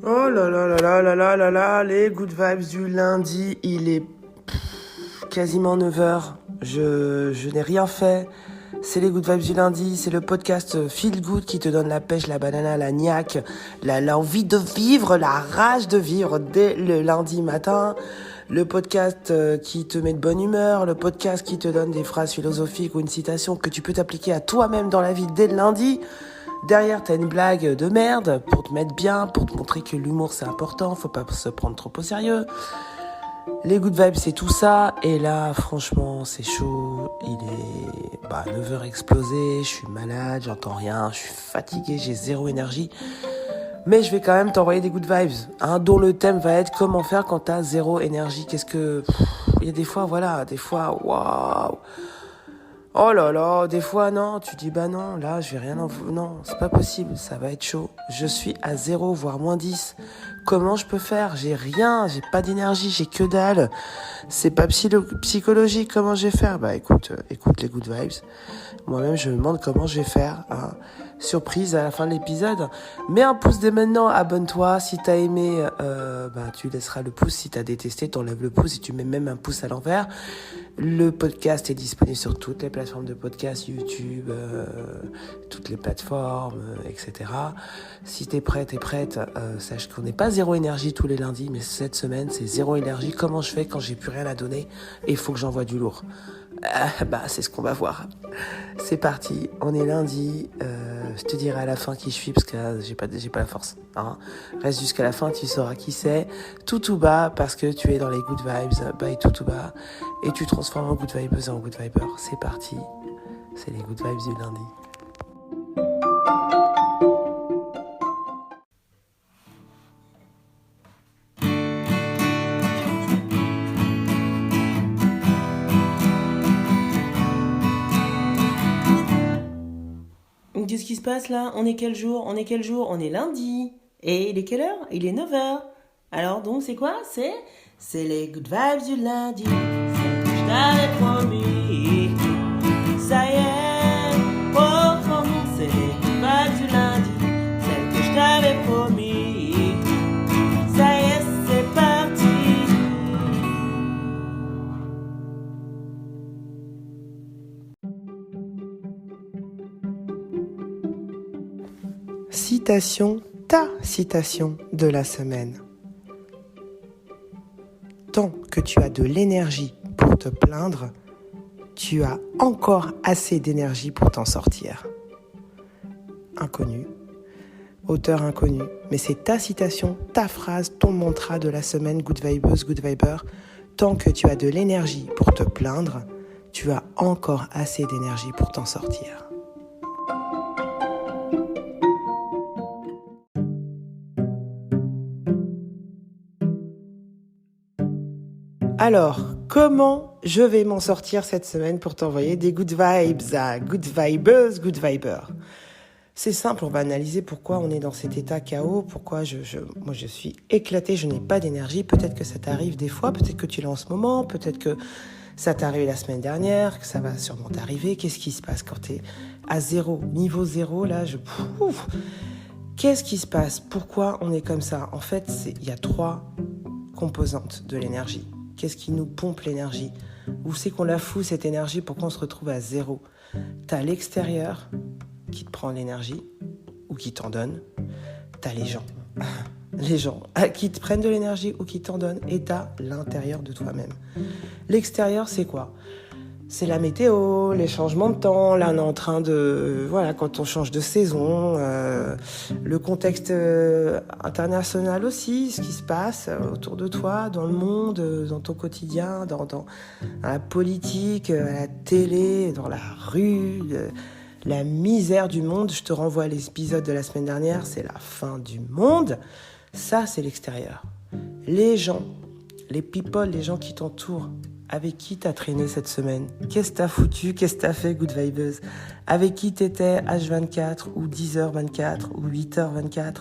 Oh là là là là là là là là, les good vibes du lundi, il est quasiment 9h. Je n'ai rien fait. C'est les good vibes du lundi, c'est le podcast Feel Good qui te donne la pêche, la banana, la niaque, l'envie de vivre, la rage de vivre dès le lundi matin. Le podcast qui te met de bonne humeur, le podcast qui te donne des phrases philosophiques ou une citation que tu peux t'appliquer à toi-même dans la vie dès le lundi. Derrière, t'as une blague de merde pour te mettre bien, pour te montrer que l'humour c'est important, faut pas se prendre trop au sérieux. Les good vibes c'est tout ça, et là franchement c'est chaud, il est 9h explosé, je suis malade, j'entends rien, je suis fatigué, j'ai zéro énergie. Mais je vais quand même t'envoyer des good vibes, dont le thème va être comment faire quand t'as zéro énergie. Il y a des fois, waouh. Oh là là, des fois, non, tu dis, non, là, je vais rien non, c'est pas possible, ça va être chaud. Je suis à 0, voire -10. Comment je peux faire? J'ai rien, j'ai pas d'énergie, j'ai que dalle. C'est pas psychologique, comment je vais faire? Écoute les good vibes. Moi-même, je me demande comment je vais faire. Surprise à la fin de l'épisode. Mets un pouce dès maintenant, abonne-toi. Si t'as aimé, tu laisseras le pouce. Si t'as détesté, t'enlèves le pouce. Si tu mets même un pouce à l'envers. Le podcast est disponible sur toutes les plateformes de podcast, YouTube, toutes les plateformes, etc. Si t'es prête, sache qu'on n'est pas zéro énergie tous les lundis, mais cette semaine, c'est zéro énergie. Comment je fais quand j'ai plus rien à donner et il faut que j'envoie du lourd? C'est ce qu'on va voir. C'est parti, on est lundi. Je te dirai à la fin qui je suis parce que là, j'ai pas la force. Reste jusqu'à la fin, tu sauras qui c'est. Tout bas parce que tu es dans les good vibes. Bye tout bas. Et tu transformes en good vibeuse en good viber. C'est parti. C'est les good vibes du lundi. Qu'est-ce qui se passe là? On est quel jour? On est lundi. Et il est quelle heure? Il est 9h. Alors donc c'est quoi? C'est les good vibes du lundi. C'est que je t'avais promis. Ça y est, pour nous c'est les good vibes du lundi. Celle que je t'avais promis. Ça y est, c'est parti. Citation, ta citation de la semaine. Tant que tu as de l'énergie pour te plaindre, tu as encore assez d'énergie pour t'en sortir. Inconnu, auteur inconnu, mais c'est ta citation, ta phrase, ton mantra de la semaine, good vibeuse, good viber. Tant que tu as de l'énergie pour te plaindre, tu as encore assez d'énergie pour t'en sortir. Alors, comment je vais m'en sortir cette semaine pour t'envoyer des good vibes à good vibeuse, good viber? C'est simple, on va analyser pourquoi on est dans cet état chaos, pourquoi moi je suis éclatée, je n'ai pas d'énergie. Peut-être que ça t'arrive des fois, peut-être que tu l'as en ce moment, peut-être que ça t'est arrivé la semaine dernière, que ça va sûrement t'arriver. Qu'est-ce qui se passe quand t'es à zéro, niveau zéro, là, qu'est-ce qui se passe? Pourquoi on est comme ça? En fait, il y a 3 composantes de l'énergie. Qu'est-ce qui nous pompe l'énergie? Où c'est qu'on la fout cette énergie pour qu'on se retrouve à zéro? T'as l'extérieur qui te prend l'énergie ou qui t'en donne. T'as les gens qui te prennent de l'énergie ou qui t'en donnent. Et t'as l'intérieur de toi-même. L'extérieur, c'est quoi? C'est la météo, les changements de temps. Là, on est en train de... quand on change de saison, le contexte international aussi, ce qui se passe autour de toi, dans le monde, dans ton quotidien, dans la politique, à la télé, dans la rue, la misère du monde. Je te renvoie à l'épisode de la semaine dernière, c'est la fin du monde. Ça, c'est l'extérieur. Les gens, les people, les gens qui t'entourent. Avec qui t'as traîné cette semaine? Qu'est-ce que t'as foutu? Qu'est-ce que t'as fait, good vibeuse? Avec qui t'étais H24 ou 10h24 ou 8h24?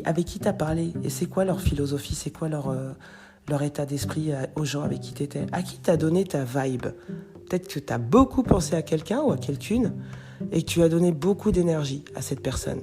Avec qui t'as parlé? Et c'est quoi leur philosophie? C'est quoi leur état d'esprit aux gens avec qui t'étais? À qui t'as donné ta vibe? Peut-être que t'as beaucoup pensé à quelqu'un ou à quelqu'une et que tu as donné beaucoup d'énergie à cette personne,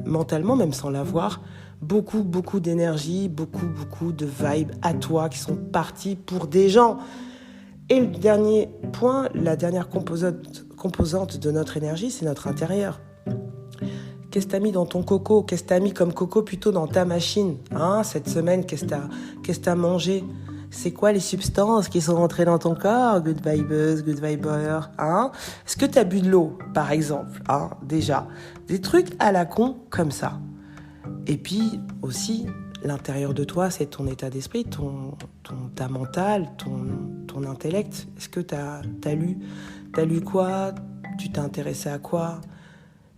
mentalement, même sans la voir, beaucoup d'énergie, beaucoup de vibes à toi qui sont partis pour des gens. Et le dernier point, la dernière composante de notre énergie, c'est notre intérieur. Qu'est-ce que t'as mis dans ton coco? Qu'est-ce que t'as mis comme coco plutôt dans ta machine? Cette semaine, qu'est-ce que t'as mangé? C'est quoi les substances qui sont rentrées dans ton corps? Good vibes, good viber, Est-ce que t'as bu de l'eau, par exemple, déjà? Des trucs à la con, comme ça. Et puis, aussi, l'intérieur de toi, c'est ton état d'esprit, ta mentale, ton intellect. Est-ce que t'as lu? T'as lu quoi? Tu t'es intéressé à quoi?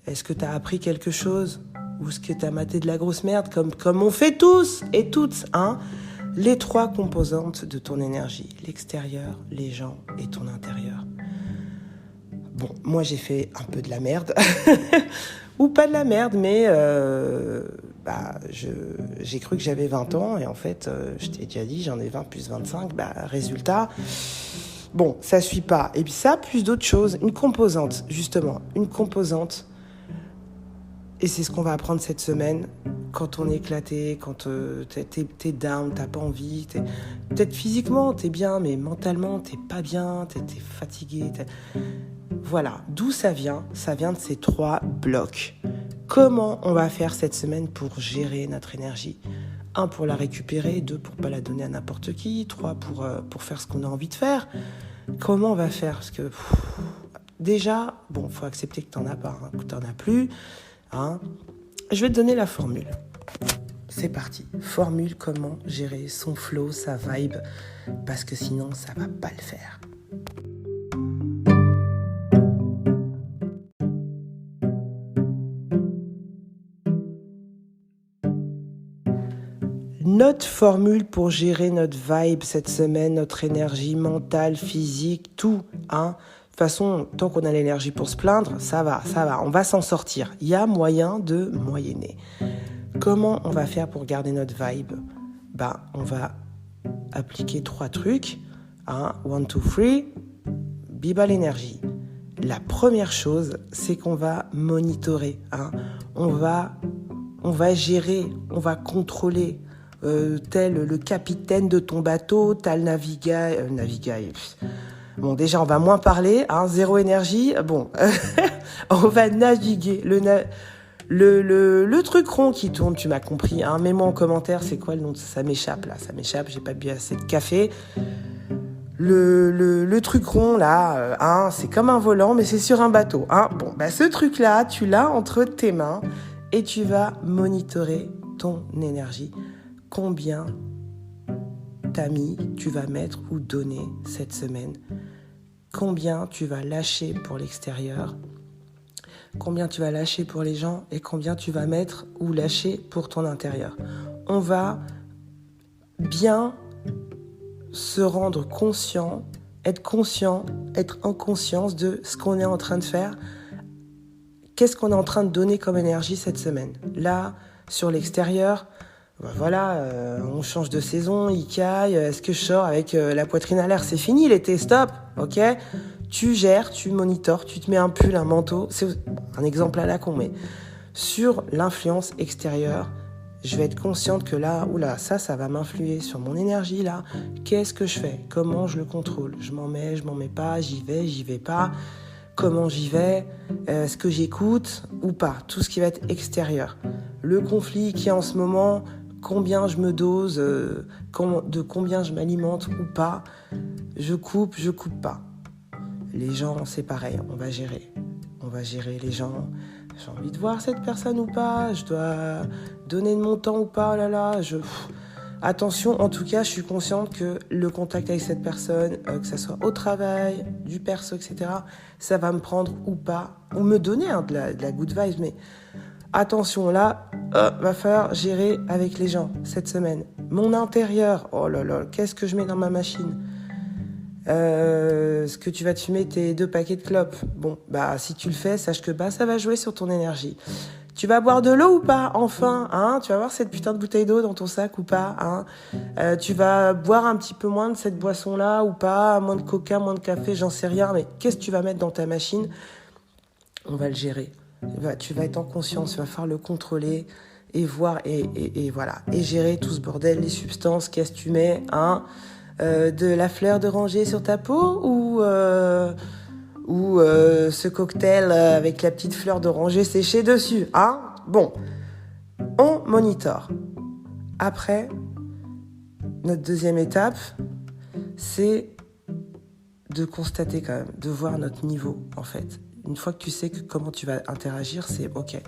Est-ce que t'as appris quelque chose? Ou est-ce que t'as maté de la grosse merde, comme on fait tous et toutes, Les 3 composantes de ton énergie, l'extérieur, les gens et ton intérieur. Bon, moi j'ai fait un peu de la merde, ou pas de la merde, mais j'ai cru que j'avais 20 ans, et en fait, je t'ai déjà dit, j'en ai 20 plus 25, résultat, bon, ça suit pas. Et puis ça, plus d'autres choses, une composante, et c'est ce qu'on va apprendre cette semaine, quand on est éclaté, quand t'es down, t'as pas envie, peut-être physiquement t'es bien, mais mentalement t'es pas bien, t'es fatigué. Voilà, d'où ça vient? Ça vient de ces 3 blocs. Comment on va faire cette semaine pour gérer notre énergie? 1, pour la récupérer, 2, pour pas la donner à n'importe qui, 3, pour faire ce qu'on a envie de faire. Comment on va faire? Parce que déjà, bon, faut accepter que t'en as pas, que t'en as plus. Je vais te donner la formule. C'est parti. Formule, comment gérer son flow, sa vibe, parce que sinon, ça va pas le faire. Notre formule pour gérer notre vibe cette semaine, notre énergie mentale, physique, tout, De toute façon, tant qu'on a l'énergie pour se plaindre, ça va, on va s'en sortir. Il y a moyen de moyenner. Comment on va faire pour garder notre vibe? On va appliquer 3 trucs. 1, 2, 3, biba l'énergie. La première chose, c'est qu'on va monitorer. On va gérer, on va contrôler. Tel le capitaine de ton bateau, tel naviguer. Bon, déjà, on va moins parler, 0 énergie. Bon, on va naviguer. Le truc rond qui tourne, tu m'as compris. Mets-moi en commentaire, c'est quoi le nom de ça? Ça m'échappe, j'ai pas bu assez de café. Le truc rond, là, c'est comme un volant, mais c'est sur un bateau. Bon, ce truc-là, tu l'as entre tes mains et tu vas monitorer ton énergie. Combien tu vas mettre ou donner cette semaine? Combien tu vas lâcher pour l'extérieur? Combien tu vas lâcher pour les gens? Et combien tu vas mettre ou lâcher pour ton intérieur? On va bien se rendre conscient, être en conscience de ce qu'on est en train de faire. Qu'est-ce qu'on est en train de donner comme énergie cette semaine? Là, sur l'extérieur, on change de saison, il caille, est-ce que je sors avec la poitrine à l'air? C'est fini l'été, stop, ok? Tu gères, tu monitores, tu te mets un pull, un manteau, c'est un exemple à la con, mais sur l'influence extérieure, je vais être consciente que là, ça va m'influer sur mon énergie, là. Qu'est-ce que je fais? Comment je le contrôle? Je m'en mets pas, j'y vais pas. Comment j'y vais? Est-ce que j'écoute ou pas? Tout ce qui va être extérieur. Le conflit qui est en ce moment, combien je me dose, de combien je m'alimente ou pas. Je coupe pas. Les gens, c'est pareil, on va gérer les gens. J'ai envie de voir cette personne ou pas? Je dois donner de mon temps ou pas? Attention, en tout cas, je suis consciente que le contact avec cette personne, que ça soit au travail, du perso, etc., ça va me prendre ou pas, ou me donner de la good vibe, mais attention, là, va falloir gérer avec les gens cette semaine. Mon intérieur, oh là là, qu'est-ce que je mets dans ma machine? Est-ce que tu vas te fumer tes 2 paquets de clopes? Bon, si tu le fais, sache que ça va jouer sur ton énergie. Tu vas boire de l'eau ou pas? Enfin, tu vas avoir cette putain de bouteille d'eau dans ton sac ou pas? Tu vas boire un petit peu moins de cette boisson-là ou pas? Moins de coca, moins de café, j'en sais rien, mais qu'est-ce que tu vas mettre dans ta machine? on va le gérer. Tu vas être en conscience, tu vas falloir le contrôler et voir et voilà. Et gérer tout ce bordel, les substances, qu'est-ce que tu mets, hein, de la fleur d'oranger sur ta peau ou ce cocktail avec la petite fleur d'oranger séchée dessus, hein. Bon, on monitore. Après, notre deuxième étape, c'est de constater quand même, de voir notre niveau, en fait. Une fois que tu sais comment tu vas interagir, c'est OK.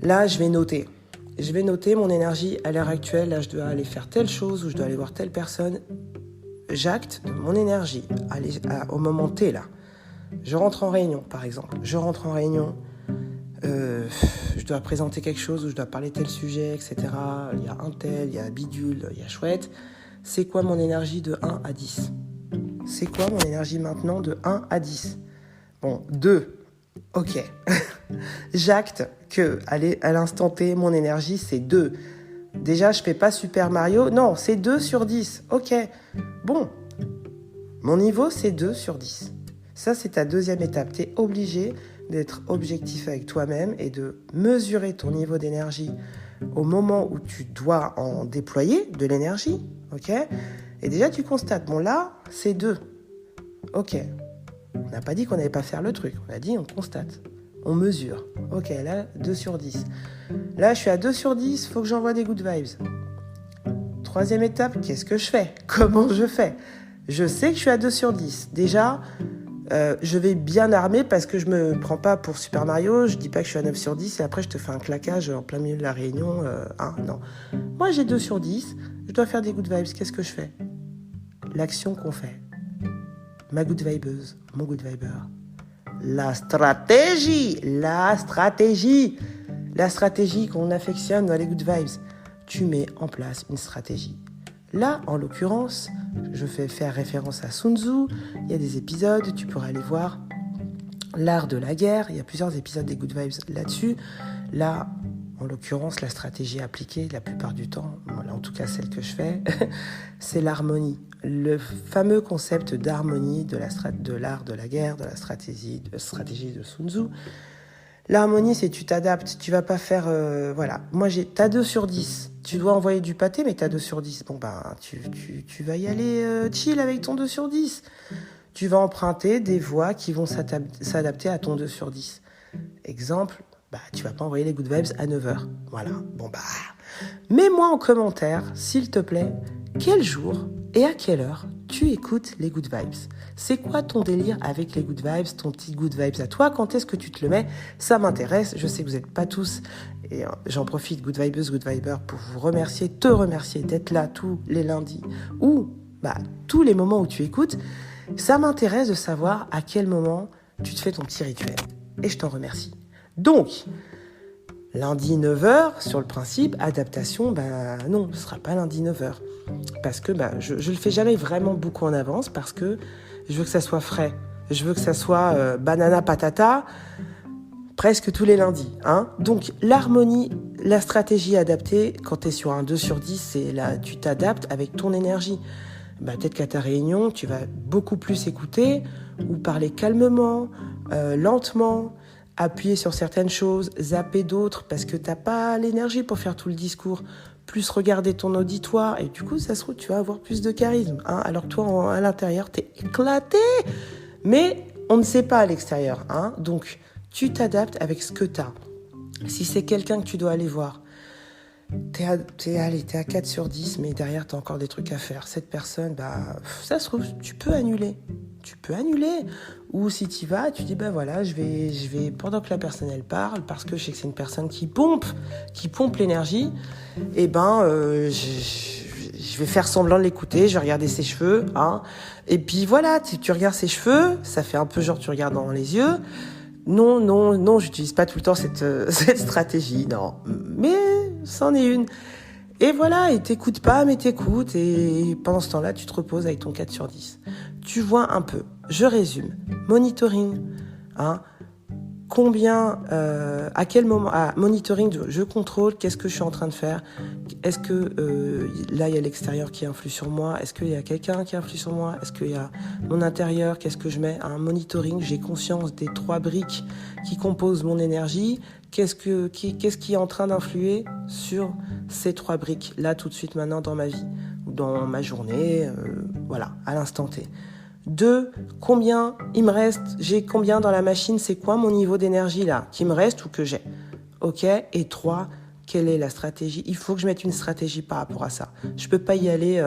Là, je vais noter. Je vais noter mon énergie à l'heure actuelle. Là, je dois aller faire telle chose ou je dois aller voir telle personne. J'acte de mon énergie au moment T, là. Je rentre en réunion, par exemple. Je rentre en réunion. Je dois présenter quelque chose ou je dois parler tel sujet, etc. Il y a un tel, il y a bidule, il y a chouette. C'est quoi mon énergie de 1 à 10 ? C'est quoi mon énergie maintenant de 1 à 10 ? Bon, 2. OK. J'acte que, à l'instant T, mon énergie, c'est 2. Déjà, je fais pas Super Mario. Non, c'est 2 sur 10. OK. Bon. Mon niveau, c'est 2 sur 10. Ça, c'est ta deuxième étape. Tu es obligé d'être objectif avec toi-même et de mesurer ton niveau d'énergie au moment où tu dois en déployer de l'énergie. OK ? Et déjà, tu constates. Bon, là, c'est 2. OK. On n'a pas dit qu'on n'allait pas faire le truc. On a dit on constate. On mesure. OK, là, 2 sur 10. Là, je suis à 2 sur 10. Il faut que j'envoie des good vibes. Troisième étape, qu'est-ce que je fais ? Comment je fais ? Je sais que je suis à 2 sur 10. Déjà, je vais bien armé parce que je me prends pas pour Super Mario. Je dis pas que je suis à 9 sur 10 et après, je te fais un claquage en plein milieu de la réunion. Non. Moi, j'ai 2 sur 10. Je dois faire des good vibes. Qu'est-ce que je fais ? L'action qu'on fait. Ma good vibeuse, mon good viber. La stratégie qu'on affectionne dans les good vibes. Tu mets en place une stratégie. Là, en l'occurrence, je fais faire référence à Sun Tzu. Il y a des épisodes, tu pourras aller voir. L'art de la guerre, il y a plusieurs épisodes des good vibes là-dessus. Là, en l'occurrence, la stratégie appliquée, la plupart du temps, voilà, en tout cas celle que je fais, c'est l'harmonie. Le fameux concept d'harmonie de l'art de la guerre, de la stratégie de Sun Tzu. L'harmonie, c'est tu t'adaptes, tu vas pas faire... voilà, moi t'as 2 sur 10. Tu dois envoyer du pâté, mais t'as 2 sur 10. Bon, tu vas y aller chill avec ton 2 sur 10. Tu vas emprunter des voies qui vont s'adapter à ton 2 sur 10. Exemple, tu vas pas envoyer les good vibes à 9h. Voilà, mets-moi en commentaire, s'il te plaît, quel jour et à quelle heure tu écoutes les good vibes. C'est quoi ton délire avec les good vibes, ton petit good vibes à toi ? Quand est-ce que tu te le mets ? Ça m'intéresse. Je sais que vous n'êtes pas tous. Et j'en profite, good vibeuse, good viber, pour te remercier d'être là tous les lundis ou tous les moments où tu écoutes. Ça m'intéresse de savoir à quel moment tu te fais ton petit rituel. Et je t'en remercie. Donc, lundi 9h, sur le principe, adaptation, non, ce ne sera pas lundi 9h. Parce que je le fais jamais vraiment beaucoup en avance parce que je veux que ça soit frais. Je veux que ça soit banana patata presque tous les lundis. Hein. Donc, l'harmonie, la stratégie adaptée, quand tu es sur un 2 sur 10, c'est là, tu t'adaptes avec ton énergie. Peut-être qu'à ta réunion, tu vas beaucoup plus écouter ou parler calmement, lentement, appuyer sur certaines choses, zapper d'autres parce que t'as pas l'énergie pour faire tout le discours, plus regarder ton auditoire et du coup, ça se trouve, tu vas avoir plus de charisme. Hein, alors que toi, à l'intérieur, t'es éclaté. Mais on ne sait pas à l'extérieur. Hein, donc, tu t'adaptes avec ce que t'as. Si c'est quelqu'un que tu dois aller voir, t'es à 4 sur 10, mais derrière, t'as encore des trucs à faire. Cette personne, ça se trouve, tu peux annuler. Ou si tu vas, tu dis, je vais, pendant que la personne, elle parle, parce que je sais que c'est une personne qui pompe l'énergie, je vais faire semblant de l'écouter, je vais regarder ses cheveux, hein. Et puis voilà, tu regardes ses cheveux, ça fait un peu genre tu regardes dans les yeux. Non, j'utilise pas tout le temps cette stratégie, non. Mais c'en est une. Et voilà, et t'écoutes pas, mais t'écoutes, et pendant ce temps-là, tu te reposes avec ton 4 sur 10. Tu vois un peu. Je résume. Monitoring, hein. Combien, à quel moment, monitoring, je contrôle, qu'est-ce que je suis en train de faire? Est-ce que là, il y a l'extérieur qui influe sur moi? Est-ce qu'il y a quelqu'un qui influe sur moi? Est-ce qu'il y a mon intérieur? Qu'est-ce que je mets? Un monitoring, j'ai conscience des 3 briques qui composent mon énergie. Qu'est-ce qui est en train d'influer sur ces 3 briques, là, tout de suite, maintenant, dans ma vie, ou dans ma journée, voilà, à l'instant T. 2, combien il me reste, j'ai combien dans la machine, c'est quoi mon niveau d'énergie là, qui me reste ou que j'ai. Ok. Et 3, quelle est la stratégie? Il faut que je mette une stratégie par rapport à ça. Je peux pas y aller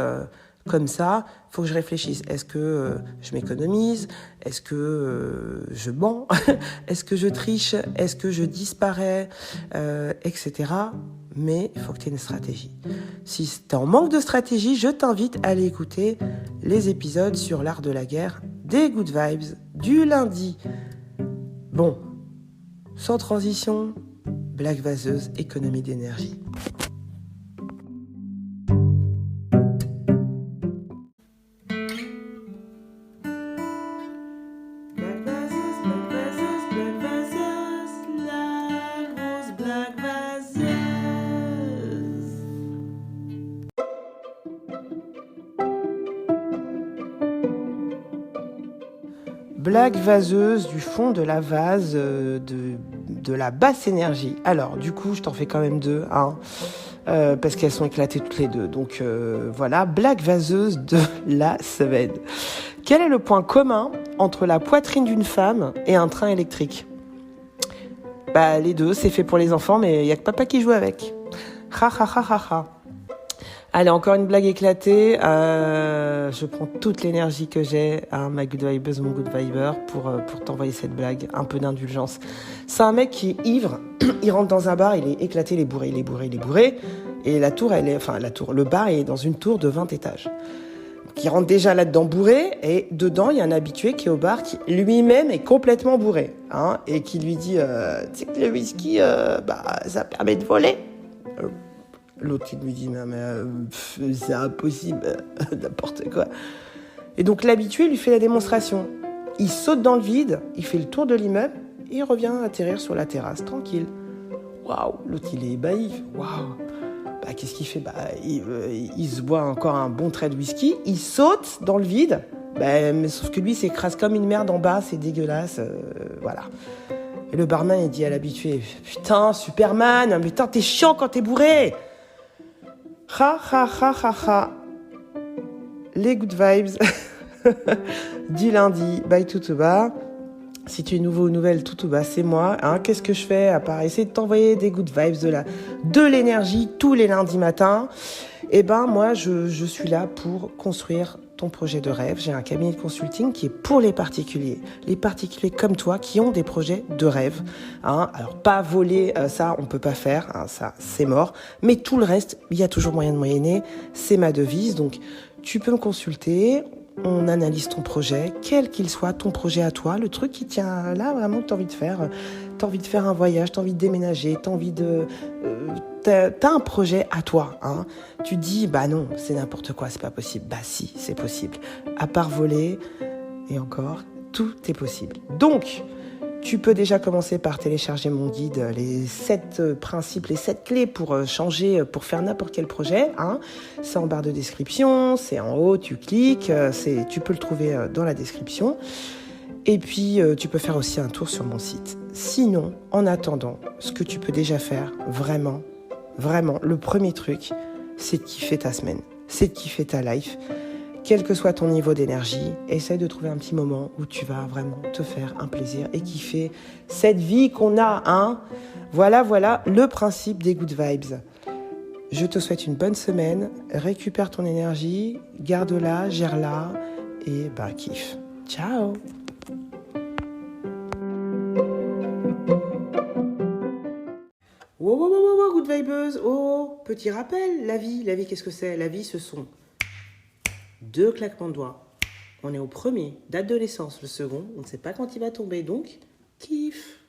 comme ça, il faut que je réfléchisse. Est-ce que je m'économise? Est-ce que je mens? Est-ce que je triche? Est-ce que je disparais? Etc. Mais il faut que tu aies une stratégie. Si tu es en manque de stratégie, je t'invite à aller écouter les épisodes sur l'art de la guerre des Good Vibes du lundi. Bon, sans transition, blague vaseuse, économie d'énergie. Blague vaseuse du fond de la vase de la basse énergie. Alors, du coup, je t'en fais quand même 2, hein, parce qu'elles sont éclatées toutes les 2. Donc, voilà, blague vaseuse de la semaine. Quel est le point commun entre la poitrine d'une femme et un train électrique? Bah, les 2, c'est fait pour les enfants, mais il n'y a que papa qui joue avec. Ha ha ha ha ha. Allez, encore une blague éclatée. Je prends toute l'énergie que j'ai, hein, ma good vibeuse, mon good viber, pour t'envoyer cette blague. Un peu d'indulgence. C'est un mec qui est ivre. Il rentre dans un bar, il est éclaté, il est bourré. Et le bar est dans une tour de 20 étages. Donc, il rentre déjà là-dedans bourré. Et dedans, il y a un habitué qui est au bar, qui lui-même est complètement bourré. Hein, et qui lui dit, tu sais que le whisky, ça permet de voler. L'autre, il lui dit, mais c'est impossible, n'importe quoi. Et donc, l'habitué lui fait la démonstration. Il saute dans le vide, il fait le tour de l'immeuble, et il revient atterrir sur la terrasse, tranquille. Waouh, l'autre, il est ébahi. Waouh. Bah, qu'est-ce qu'il fait? Il se boit encore un bon trait de whisky, il saute dans le vide, mais sauf que lui, il s'écrase comme une merde en bas, c'est dégueulasse, voilà. Et le barman, il dit à l'habitué, putain, Superman, putain, t'es chiant quand t'es bourré. Ha ha ha ha ha. Les good vibes du lundi by Toutouba. Si tu es nouveau ou nouvelle, Toutouba, c'est moi. Hein. Qu'est-ce que je fais à part essayer de t'envoyer des good vibes, de l'énergie tous les lundis matins? Eh ben moi, je suis là pour construire ton projet de rêve. J'ai un cabinet de consulting qui est pour les particuliers comme toi qui ont des projets de rêve. Hein. Alors pas voler, ça on peut pas faire, hein, ça c'est mort. Mais tout le reste, il y a toujours moyen de moyenner. C'est ma devise, donc tu peux me consulter. On analyse ton projet, quel qu'il soit, ton projet à toi, le truc qui tient là vraiment que tu as envie de faire. Tu as envie de faire un voyage, tu as envie de déménager, tu as envie de... t'as un projet à toi. Hein. Tu dis, bah non, c'est n'importe quoi, c'est pas possible. Bah si, c'est possible. À part voler, et encore, tout est possible. Donc, tu peux déjà commencer par télécharger mon guide, les 7 principes, les 7 clés pour changer, pour faire n'importe quel projet. Hein. C'est en barre de description, c'est en haut, tu cliques, tu peux le trouver dans la description. Et puis, tu peux faire aussi un tour sur mon site. Sinon, en attendant, ce que tu peux déjà faire, vraiment, le premier truc, c'est de kiffer ta semaine, c'est de kiffer ta life. Quel que soit ton niveau d'énergie, essaye de trouver un petit moment où tu vas vraiment te faire un plaisir et kiffer cette vie qu'on a. Hein. Voilà le principe des good vibes. Je te souhaite une bonne semaine, récupère ton énergie, garde-la, gère-la et kiffe. Ciao. Wow, good vibeuse. Oh, petit rappel, la vie, qu'est-ce que c'est? La vie, ce sont 2 claquements de doigts. On est au premier, date de naissance. Le second, on ne sait pas quand il va tomber, donc kiff.